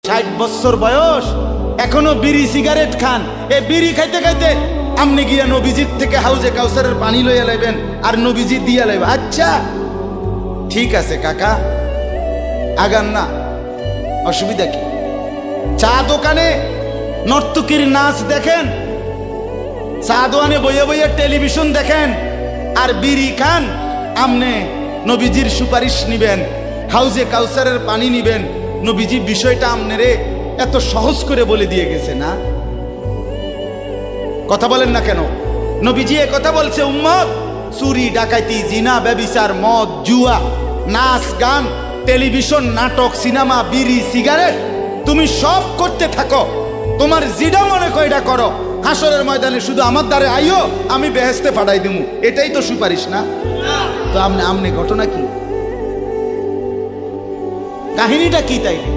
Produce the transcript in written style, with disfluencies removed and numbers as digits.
60 বছর বয়স এখনো বিড়ি সিগারেট খান। এ বিড়ি খাইতে খাইতে আপনি গিয়া নবীজির থেকে হাউজে কাউসারের পানি লইয়া লাইবেন আর নবীজি দিয়া লাইবেন। আচ্ছা ঠিক আছে কাকা, আগান না, অসুবিধা কি? চা দোকানে নর্তকীর নাচ দেখেন, চা দোকানে বইয়ে বইয়ে টেলিভিশন দেখেন, আর বিড়ি খান। আমনে নবীজির সুপারিশ নিবেন, হাউজে কাউসারের পানি নিবেন। নবীজি বিষয়টা আমনেরে এত সহজ করে বলে দিয়ে গেছে না? কথা বলেন না কেন? নবীজি এ কথা বলছে, উম্মত চুরি ডাকাতি জিনা ব্যভিচার মদ জুয়া নাচ গান টেলিভিশন নাটক সিনেমা বিড়ি সিগারেট তুমি সব করতে থাকো, তোমার জিডা মনে কয়টা করো, হাসরের ময়দানে শুধু আমার দ্বারে আইও, আমি বেহেশতে পাঠাই দেবো। এটাই তো সুপারিশ না? তো আমনে ঘটনা কি, কাহিনীটা কি তাইলে?